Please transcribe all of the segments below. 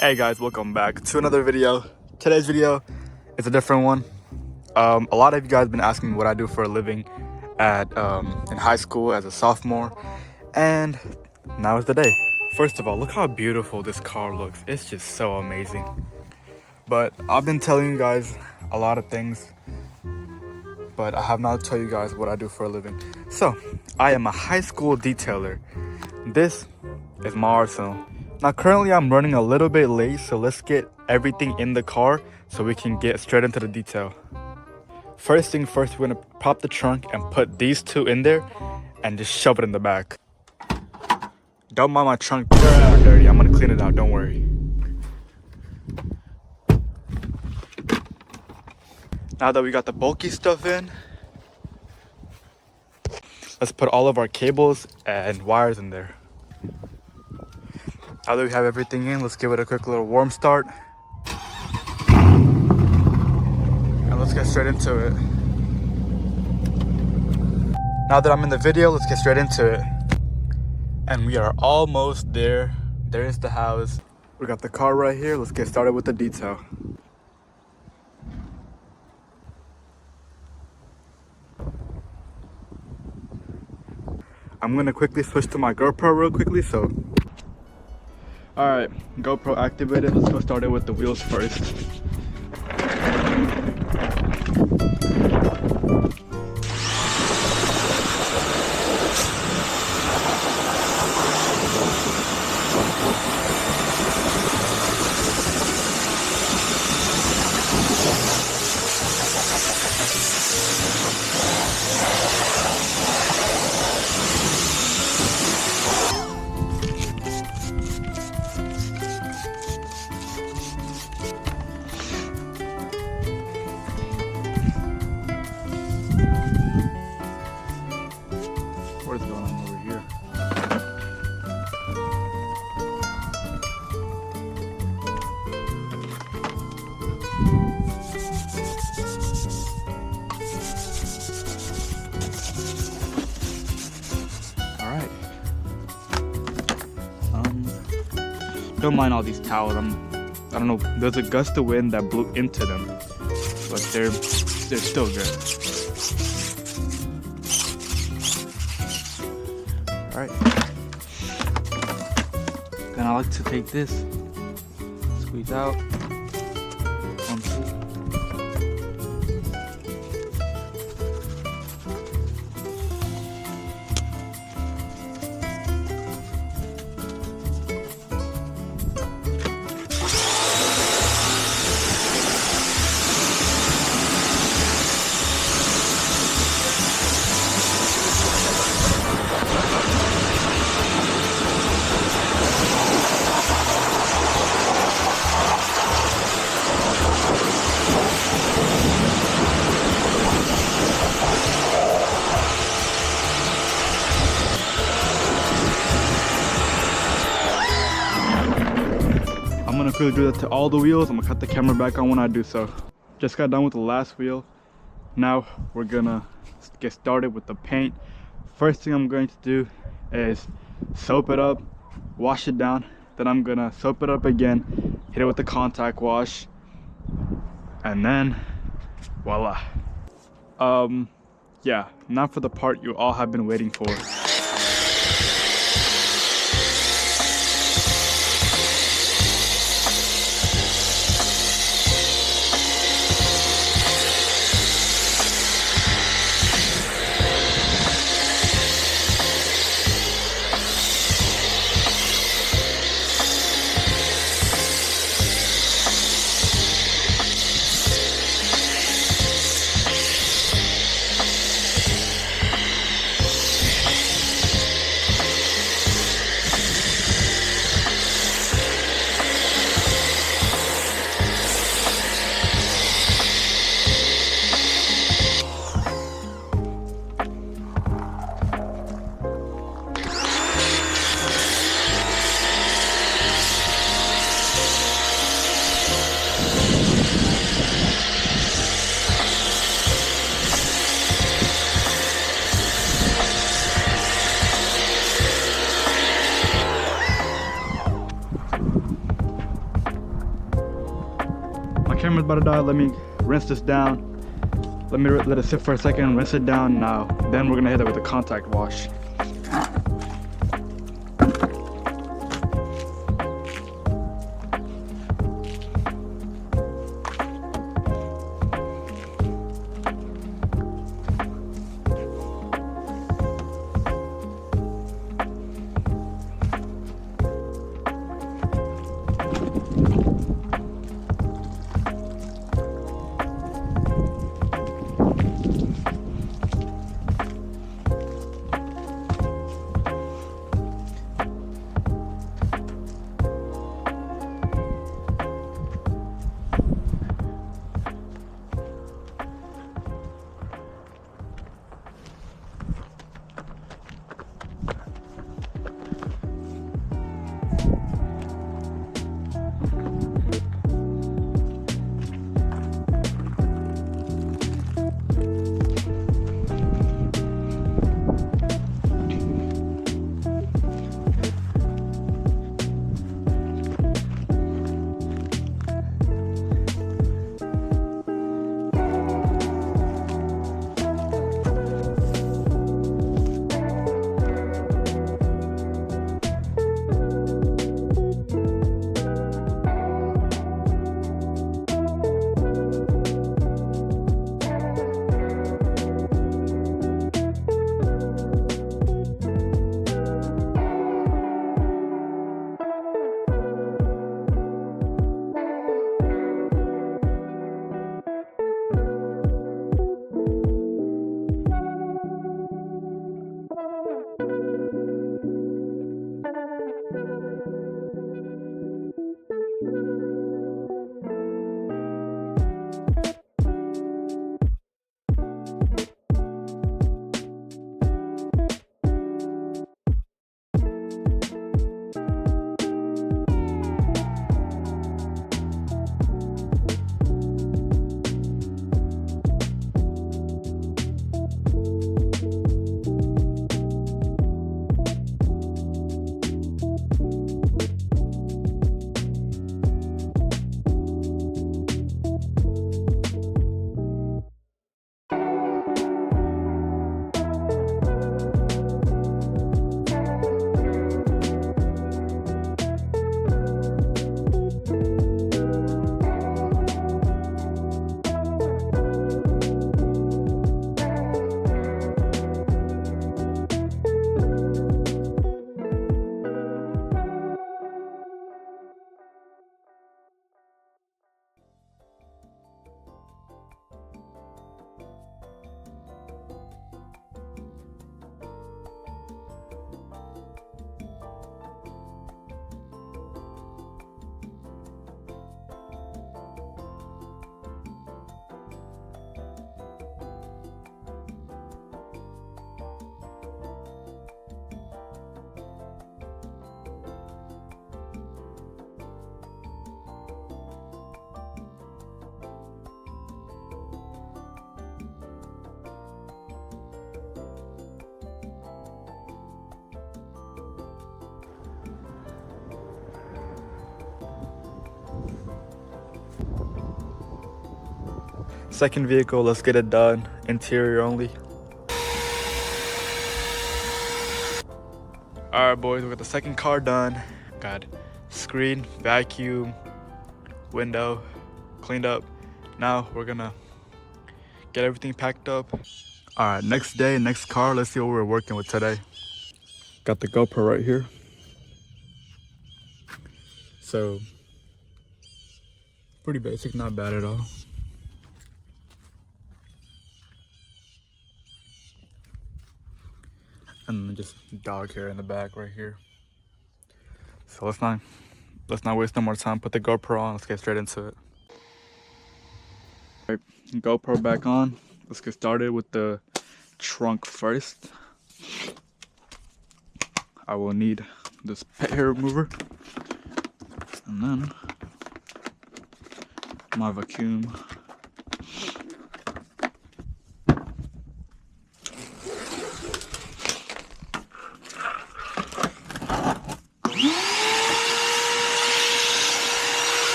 Hey guys, welcome back to another video. Today's video is a different one. A lot of you guys have been asking me what I do for a living in high school as a sophomore, and now is the day. First of all, look how beautiful this car looks. It's just so amazing. But I've been telling you guys a lot of things, but I have not told you guys what I do for a living. So, I am a high school detailer. This is my arsenal. Now currently I'm running a little bit late, so let's get everything in the car so we can get straight into the detail. First thing first, we're gonna pop the trunk and put these two in there and just shove it in the back. Don't mind my trunk being super dirty. I'm gonna clean it out, don't worry. Now that we got the bulky stuff in, let's put all of our cables and wires in there. Now that we have everything in, let's give it a quick little warm start. And let's get straight into it. Now that I'm in the video, let's get straight into it. And we are almost there. There's the house. We got the car right here. Let's get started with the detail. I'm gonna quickly switch to my GoPro real quickly, so. Alright, GoPro activated. Let's go start it with the wheels first. What is going on over here? All right. Don't mind all these towels. I don't know. There's a gust of wind that blew into them, but they're still good. Alright, then I like to take this, squeeze out, 1, 2. I'm gonna quickly do that to all the wheels. I'm gonna cut the camera back on when I do so. Just got done with the last wheel. Now we're gonna get started with the paint. First thing I'm going to do is soap it up, wash it down. Then I'm gonna soap it up again, hit it with the contact wash, and then voila. Yeah, now for the part you all have been waiting for. camera's about to die. Let me rinse this down. Let me let it sit for a second, rinse it down now. Then we're gonna hit it with a contact wash. Second vehicle, let's get it done. Interior only. Alright boys, we got the second car done. Got screen, vacuum, window, cleaned up. Now we're gonna get everything packed up. Alright, next day, next car, let's see what we're working with today. Got the GoPro right here. So, pretty basic, not bad at all. And just dog hair in the back right here. So let's not waste no more time. Put the GoPro on. Let's get straight into it. All right, GoPro back on. Let's get started with the trunk first. I will need this pet hair remover, and then my vacuum.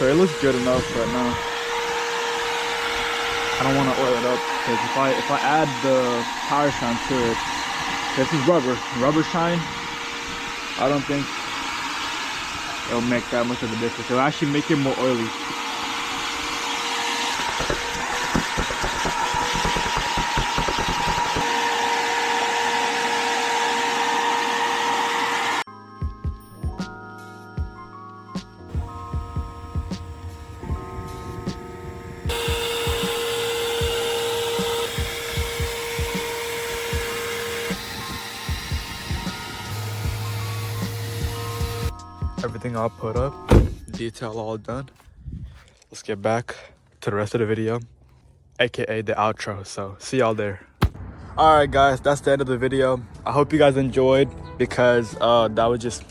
So it looks good enough, but no, I don't want to oil it up because if I add the tire shine to it, this is rubber shine. I don't think it'll make that much of a difference. It'll actually make it more oily. Everything all put up, detail all done. Let's get back to the rest of the video, aka the outro. So see y'all there. All right guys, that's the end of the video. I hope you guys enjoyed, because that was just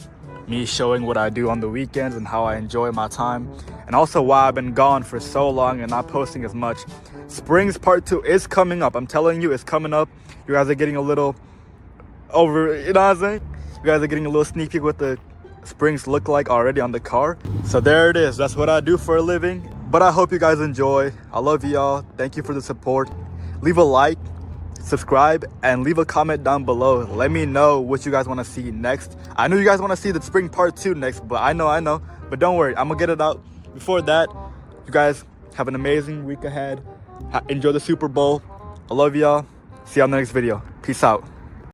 me showing what I do on the weekends and how I enjoy my time, and also why I've been gone for so long and not posting as much. Springs part 2 is coming up. I'm telling you, it's coming up. You guys are getting a little over, you know what I'm saying? You guys are getting a little sneak peek what the springs look like already on the car. So there it is. That's what I do for a living. But I hope you guys enjoy. I love y'all. Thank you for the support. Leave a like, subscribe, and leave a comment down below. Let me know what you guys want to see next. I know you guys want to see the spring part 2 next, but I know. But don't worry, I'm gonna get it out before that. You guys have an amazing week ahead. Enjoy the Super Bowl. I love y'all. See y'all in the next video. Peace out.